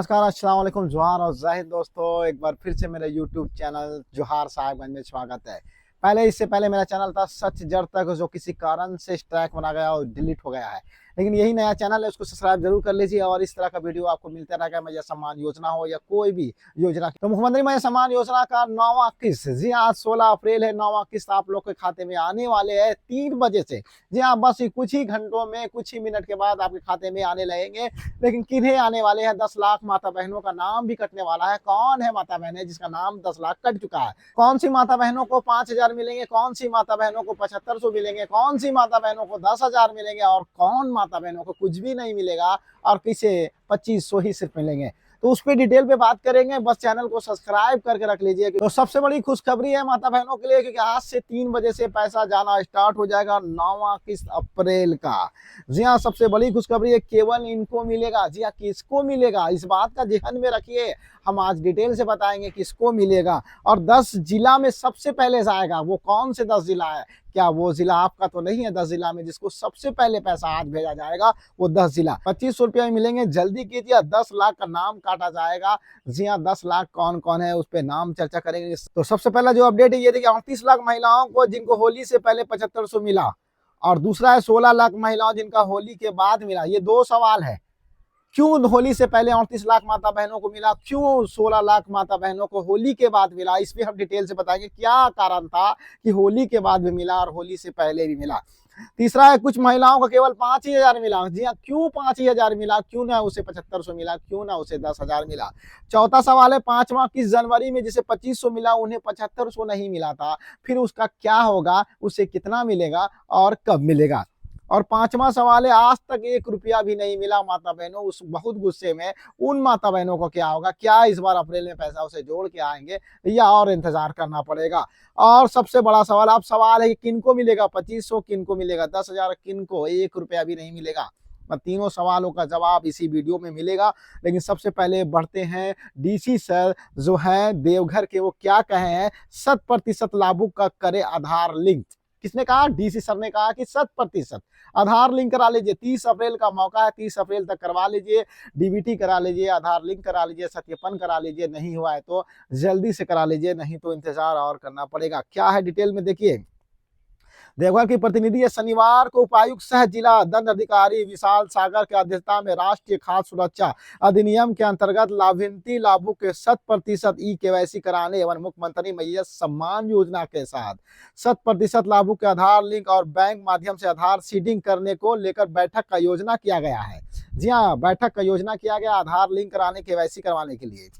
नमस्कार, अस्सलाम वालेकुम। जोहार और जाहिद दोस्तों, एक बार फिर से मेरे यूट्यूब चैनल जोहार साहिबगंज में स्वागत है। इससे पहले मेरा चैनल था सच जड़ तक, जो किसी कारण से स्ट्राइक बना गया और डिलीट हो गया है। लेकिन यही नया चैनल है, उसको सब्सक्राइब जरूर कर लीजिए और इस तरह का वीडियो आपको मिलता रहेगा। मैया सम्मान योजना हो या कोई भी योजना, तो मुख्यमंत्री मैया सम्मान योजना का 9वां किस्त, जी आज 16 अप्रैल है, 9वां किस्त आप लोग के खाते में आने वाले है 3 बजे से। जी हाँ, बस कुछ ही घंटों में, कुछ ही मिनट के बाद आपके खाते में आने लगेंगे। लेकिन किन्हें आने वाले हैं? 10 लाख माता बहनों का नाम भी कटने वाला है। कौन है माता बहनें जिसका नाम 10 लाख कट चुका है? कौन सी माता बहनों को 5,000 मिलेंगे? कौन सी माता बहनों को 7500 मिलेंगे? कौन सी माता बहनों को 10,000 मिलेंगे? और कौन माता बहनों को कुछ भी नहीं मिलेगा और किसे 2500 ही सिर्फ मिलेंगे? तो उस पर डिटेल पे बात करेंगे। बस चैनल को सब्सक्राइब करके रख लीजिए। तो सबसे बड़ी खुशखबरी है माता बहनों के लिए, क्योंकि आज से 3 बजे से पैसा जाना स्टार्ट हो जाएगा 9वां किस्त अप्रैल का। जी हाँ, सबसे बड़ी खुशखबरी है, केवल इनको मिलेगा। जी हाँ, किसको मिलेगा इस बात का ध्यान में रखिए। हम आज डिटेल से बताएंगे किसको मिलेगा। और 10 जिला में सबसे पहले जाएगा। वो कौन से 10 जिला है? क्या वो जिला आपका तो नहीं है? 10 जिला में जिसको सबसे पहले पैसा आज भेजा जाएगा वो 10 जिला 2500 रुपया मिलेंगे। जल्दी कीजिए, 10 लाख का नाम काटा जाएगा। जी हाँ, 10 लाख कौन कौन है उस पर नाम चर्चा करेंगे। तो सबसे पहला जो अपडेट है ये देखिए, 38 लाख महिलाओं को जिनको होली से पहले 7500 मिला, और दूसरा है 16 लाख महिलाओं जिनका होली के बाद मिला। ये दो सवाल है, क्यों होली से पहले 38 लाख माता बहनों को मिला, क्यों 16 लाख माता बहनों को होली के बाद मिला? इस पे हम डिटेल से बताएंगे क्या कारण था कि होली के बाद भी मिला और होली से पहले भी मिला। तीसरा है, कुछ महिलाओं को केवल 5,000 मिला। जी हाँ, क्यों 5,000 मिला? क्यों ना उसे 7500 मिला? क्यों ना उसे 10,000 मिला? चौथा सवाल है, 5वां किस जनवरी में जिसे 2500 मिला उन्हें 7500 नहीं मिला था, फिर उसका क्या होगा? उसे कितना मिलेगा और कब मिलेगा? और 5वां सवाल है, आज तक 1 रुपया भी नहीं मिला माता बहनों, उस बहुत गुस्से में उन माता बहनों को क्या होगा? क्या इस बार अप्रैल में पैसा उसे जोड़ के आएंगे या और इंतजार करना पड़ेगा? और सबसे बड़ा सवाल, अब सवाल है कि किनको मिलेगा 2500, किनको मिलेगा 10,000, किनको 1 रुपया भी नहीं मिलेगा? तीनों सवालों का जवाब इसी वीडियो में मिलेगा। लेकिन सबसे पहले बढ़ते हैं, डीसी सर जो है देवघर के, वो क्या कहे हैं? 100% लाभुक का करे आधार लिंक। किसने कहा? डीसी सर ने कहा कि 100% आधार लिंक करा लीजिए। 30 अप्रैल का मौका है, 30 अप्रैल तक करवा लीजिए। डीबीटी करा लीजिए, आधार लिंक करा लीजिए, सत्यापन करा लीजिए। नहीं हुआ है तो जल्दी से करा लीजिए, नहीं तो इंतजार और करना पड़ेगा। क्या है डिटेल में देखिए। देवघर की प्रतिनिधि शनिवार को उपायुक्त सह जिला दंड अधिकारी विशाल सागर के अध्यक्षता में राष्ट्रीय खाद्य सुरक्षा अधिनियम के अंतर्गत लाभार्थी लाभुक के 100% ई केवाईसी कराने एवं मुख्यमंत्री मैया सम्मान योजना के साथ 100% लाभुक के आधार लिंक और बैंक माध्यम से आधार सीडिंग करने को लेकर बैठक का योजना किया गया है। जी हाँ, बैठक का योजना किया गया आधार लिंक कराने, केवाईसी करवाने के लिए।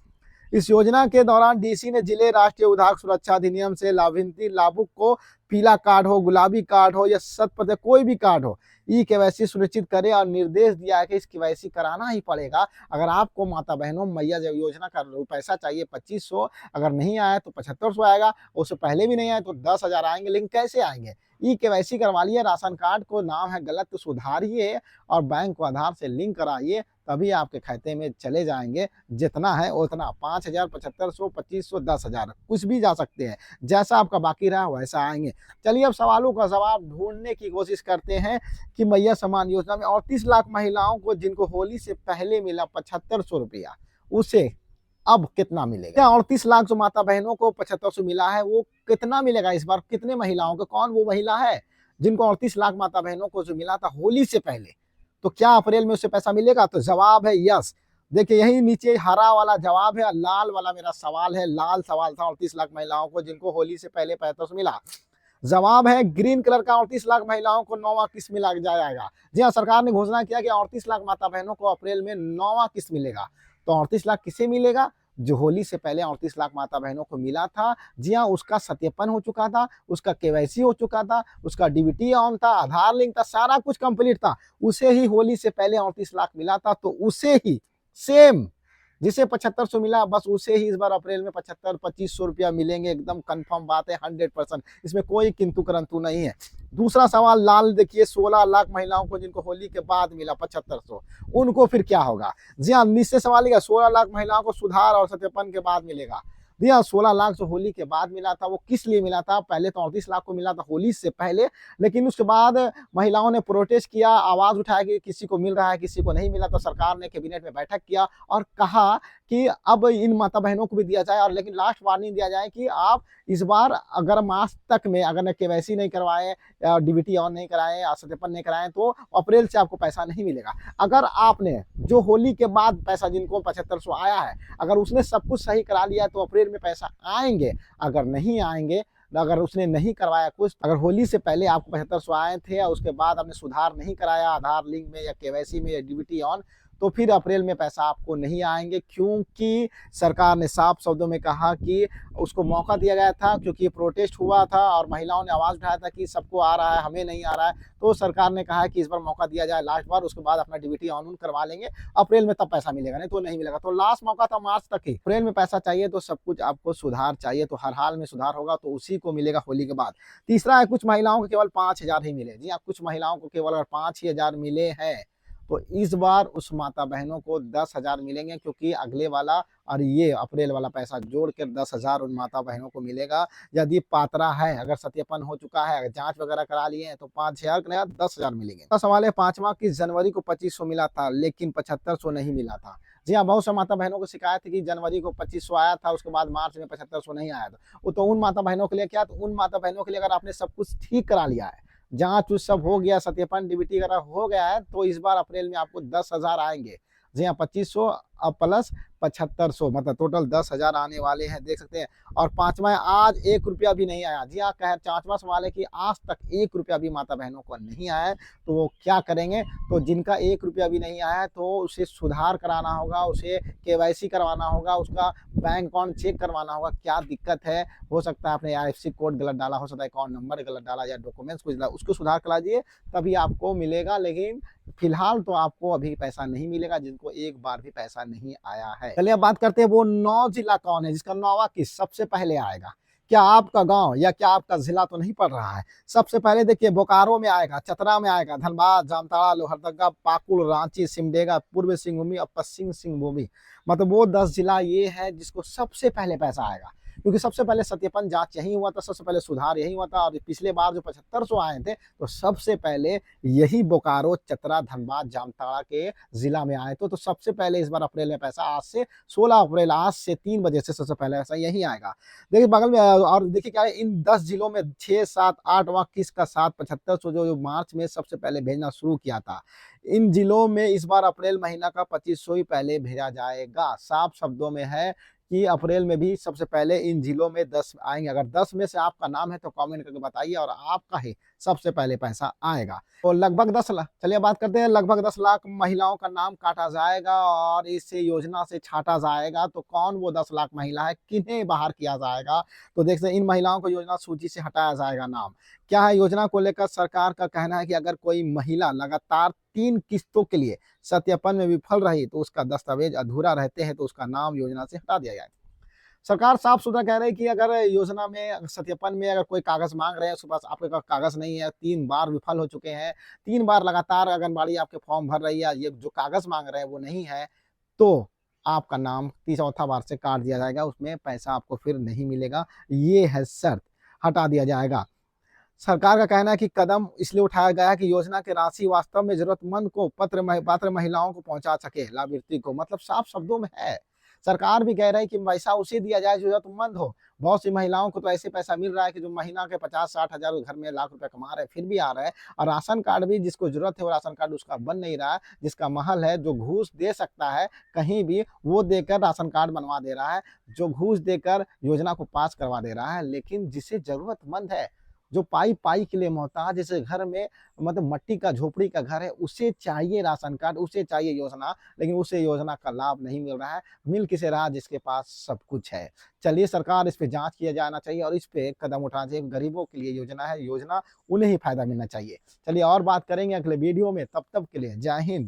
इस योजना के दौरान डीसी ने जिले राष्ट्रीय उद्योग सुरक्षा अधिनियम से लाभार्थी लाभुक को पीला कार्ड हो, गुलाबी कार्ड हो या 100% कोई भी कार्ड हो, ई केवाईसी सुनिश्चित करे और निर्देश दिया है कि इस केवाईसी कराना ही पड़ेगा। अगर आपको माता बहनों मैया जब योजना का पैसा चाहिए 2500, अगर नहीं आया तो 7500 आएगा, उससे पहले भी नहीं आया तो 10,000 आएंगे। लेकिन कैसे आएंगे? ई केवाईसी करवा लिए, राशन कार्ड को नाम है गलत तो सुधारिए और बैंक को आधार से लिंक कराइए, तभी आपके खाते में चले जाएंगे। जितना है उतना, 5,000, 7500, 2500, 10,000, कुछ भी जा सकते हैं। जैसा आपका बाकी रहा वैसा आएंगे। चलिए अब सवालों का जवाब ढूंढने की कोशिश करते हैं कि मैया सम्मान योजना में 38 लाख महिलाओं को जिनको होली से पहले मिला 7500 रुपया, उसे अब कितना मिलेगा? 38 लाख जो माता बहनों को 7500 मिला है, वो कितना मिलेगा इस बार? कितने महिलाओं को? कौन वो महिला है जिनको 38 लाख माता बहनों को जो मिला था होली से पहले? तो क्या अप्रैल में उसे पैसा मिलेगा? तो जवाब है यस। देखिए यही नीचे हरा वाला जवाब है, लाल वाला मेरा सवाल है। लाल सवाल था 38 लाख महिलाओं को जिनको होली से पहले 7500 मिला। जवाब है ग्रीन कलर का, 38 लाख महिलाओं को 9वां किस्त मिला जाएगा। जी हाँ, सरकार ने घोषणा किया कि 38 लाख माता बहनों को अप्रैल में 9वां किस्त मिलेगा। तो 38 लाख किसे मिलेगा? जो होली से पहले 38 लाख माता बहनों को मिला था। जी हाँ, उसका सत्यापन हो चुका था, उसका केवाईसी हो चुका था, उसका डीबीटी ऑन था, आधार लिंक था, सारा कुछ कंप्लीट था। उसे ही होली से पहले 38 लाख मिला था, तो उसे ही सेम जिसे 7500 मिला, बस उसे ही इस बार अप्रैल में 2500 रुपया मिलेंगे। एकदम कंफर्म बात है, 100%। इसमें कोई किंतु परंतु नहीं है। दूसरा सवाल लाल देखिए, 16 लाख महिलाओं को जिनको होली के बाद मिला 7500, उनको फिर क्या होगा? जी हाँ, निश्चित सवाल है, 16 लाख महिलाओं को सुधार और सत्यापन के बाद मिलेगा। जी हाँ, 16 लाख जो होली के बाद मिला था, वो किस लिए मिला था? पहले तो 38 लाख को मिला था होली से पहले, लेकिन उसके बाद महिलाओं ने प्रोटेस्ट किया, आवाज़ उठाया कि किसी को मिल रहा है, किसी को नहीं मिला। तो सरकार ने कैबिनेट में बैठक किया और कहा कि अब इन माता बहनों को भी दिया जाए, और लेकिन लास्ट वार्निंग दिया जाए कि आप इस बार अगर मार्च तक में अगर केवाईसी नहीं करवाए, डीबीटी ऑन नहीं कराए, सत्यापन नहीं कराए, तो अप्रैल से आपको पैसा नहीं मिलेगा। अगर आपने जो होली के बाद पैसा जिनको 7500 आया है, अगर उसने सब कुछ सही करा लिया तो अप्रैल में पैसा आएंगे। अगर नहीं आएंगे, अगर उसने नहीं करवाया कुछ, अगर होली से पहले आपको 7500 आए थे और उसके बाद आपने सुधार नहीं कराया आधार लिंक में या केवाईसी में या डीबीटी ऑन, तो फिर अप्रैल में पैसा आपको नहीं आएंगे, क्योंकि सरकार ने साफ शब्दों में कहा कि उसको मौका दिया गया था, क्योंकि प्रोटेस्ट हुआ था और महिलाओं ने आवाज़ उठाया था कि सबको आ रहा है, हमें नहीं आ रहा है। तो सरकार ने कहा कि इस बार मौका दिया जाए लास्ट बार, उसके बाद अपना डीबीटी ऑन करवा लेंगे, अप्रैल में तब पैसा मिलेगा, नहीं तो नहीं मिलेगा। तो लास्ट मौका था मार्च तक ही। अप्रैल में पैसा चाहिए तो सब कुछ आपको सुधार चाहिए, तो हर हाल में सुधार होगा, तो उसी को मिलेगा होली के बाद। तीसरा है, कुछ महिलाओं को केवल 5000 ही मिले। जी हाँ, कुछ महिलाओं को केवल अगर 5 ही हजार मिले हैं, तो इस बार उस माता बहनों को 10,000 मिलेंगे, क्योंकि अगले वाला और ये अप्रैल वाला पैसा जोड़ कर 10,000 उन माता बहनों को मिलेगा। यदि पात्रा है, अगर सत्यापन हो चुका है, अगर जांच वगैरह करा लिए हैं, तो 5,000 का 10,000 मिलेंगे। तो सवाल है पांचवा कि जनवरी को 2500 मिला था लेकिन 7500 नहीं मिला था। जी हाँ, बहुत से माता बहनों को शिकायत थी कि जनवरी को 2500 आया था, उसके बाद मार्च में 7500 नहीं आया था। वो तो उन माता बहनों के लिए क्या, तो उन माता बहनों के लिए अगर आपने सब कुछ ठीक करा लिया है, जाँच उच सब हो गया, सत्यापन डीबीटी वगैरह हो गया है, तो इस बार अप्रैल में आपको 10,000 आएँगे। जी हाँ, 2500 प्लस 7500, मतलब टोटल 10,000 आने वाले हैं, देख सकते हैं। और पाँचवां, आज 1 रुपया भी नहीं आया। जी हाँ, कह 5वां सवाल है कि आज तक 1 रुपया भी माता बहनों को नहीं आया है, तो वो क्या करेंगे? तो जिनका 1 रुपया भी नहीं आया है, तो उसे सुधार कराना होगा, उसे केवाईसी करवाना होगा, उसका बैंक अकाउंट चेक करवाना होगा, क्या दिक्कत है। हो सकता है आपने आईएफएससी कोड गलत डाला, हो सकता है अकाउंट नंबर गलत डाला या डॉक्यूमेंट्स कुछ डाला, उसको सुधार कराइए, तभी आपको मिलेगा। लेकिन फिलहाल तो आपको अभी पैसा नहीं मिलेगा, जिनको एक बार भी पैसा नहीं आया है। चलिए अब बात करते हैं वो 9 जिला कौन है जिसका 9वां किस्त सबसे पहले आएगा। क्या आपका गांव या क्या आपका जिला तो नहीं पड़ रहा है? सबसे पहले देखिए, बोकारो में आएगा, चतरा में आएगा, धनबाद, जामताड़ा, लोहरदगा, पाकुड़, रांची, सिमडेगा, पूर्वी सिंहभूमि और पश्चिम सिंहभूमि, मतलब वो 10 जिला ये है जिसको सबसे पहले पैसा आएगा, क्योंकि सबसे पहले सत्यापन जांच यही हुआ था, सबसे पहले सुधार यही हुआ था। और पिछले बार जो 7500 आए थे, तो सबसे पहले यही बोकारो, चतरा, धनबाद, जामताड़ा के जिला में आए तो सबसे पहले इस बार अप्रैल में पैसा, आज से 16 अप्रैल, आज से 3 बजे से सबसे पहले ऐसा यही आएगा। देखिए बगल में, और देखिए क्या है, इन 10 जिलों में 6, 7, 8वां किस्त का 7500 जो मार्च में सबसे पहले भेजना शुरू किया था, इन जिलों में इस बार अप्रैल महीना का 2500 ही पहले भेजा जाएगा। साफ शब्दों में है कि अप्रैल में भी सबसे पहले इन जिलों में 10 आएंगे। अगर 10 में से आपका नाम है तो कमेंट करके बताइए, और आपका ही सबसे पहले पैसा आएगा। तो लगभग 10 लाख, चलिए बात करते हैं, लगभग 10 लाख महिलाओं का नाम काटा जाएगा और इस योजना से छाटा जाएगा। तो कौन वो 10 लाख महिला है, किन्हें बाहर किया जाएगा? तो देख सकते हैं, इन महिलाओं को योजना सूची से हटाया जाएगा नाम। क्या है योजना को लेकर? सरकार का कहना है कि अगर कोई महिला लगातार 3 किस्तों के लिए सत्यापन में विफल रही, तो उसका दस्तावेज अधूरा रहते हैं, तो उसका नाम योजना से हटा दिया जाए। सरकार साफ सुथरा कह रही है कि अगर योजना में सत्यापन में अगर कोई कागज मांग रहे हैं, उसके पास आपके पास कागज नहीं है, 3 बार विफल हो चुके हैं, 3 बार लगातार आंगनबाड़ी आपके फॉर्म भर रही है, ये जो कागज मांग रहे हैं वो नहीं है, तो आपका नाम चौथा बार से काट दिया जाएगा, उसमें पैसा आपको फिर नहीं मिलेगा। ये है शर्त, हटा दिया जाएगा। सरकार का कहना है कि कदम इसलिए उठाया गया है कि योजना की राशि वास्तव में जरूरतमंद को पात्र महिलाओं को पहुंचा सके, लाभार्थी को। मतलब साफ शब्दों में है, सरकार भी कह रही है कि पैसा उसे दिया जाए जो जरूरतमंद हो। बहुत सी महिलाओं को तो ऐसे पैसा मिल रहा है कि जो महीना के 50-60 हजार घर में लाख रुपए कमा रहे हैं, फिर भी आ रहा है। और राशन कार्ड भी जिसको जरूरत है वो राशन कार्ड उसका बन नहीं रहा है, जिसका महल है, जो घूस दे सकता है कहीं भी, वो देकर राशन कार्ड बनवा दे रहा है, जो घूस देकर योजना को पास करवा दे रहा है। लेकिन जिसे जरूरतमंद है, जो पाई पाई के लिए मोहताज, जैसे घर में मतलब मट्टी का झोपड़ी का घर है, उसे चाहिए राशन कार्ड, उसे चाहिए योजना, लेकिन उसे योजना का लाभ नहीं मिल रहा है। मिल किसे रहा? जिसके पास सब कुछ है। चलिए, सरकार इस पे जांच किया जाना चाहिए और इस पे कदम उठाना चाहिए। गरीबों के लिए योजना है, योजना उन्हें ही फायदा मिलना चाहिए। चलिए और बात करेंगे अगले वीडियो में, तब तक के लिए जय हिंद।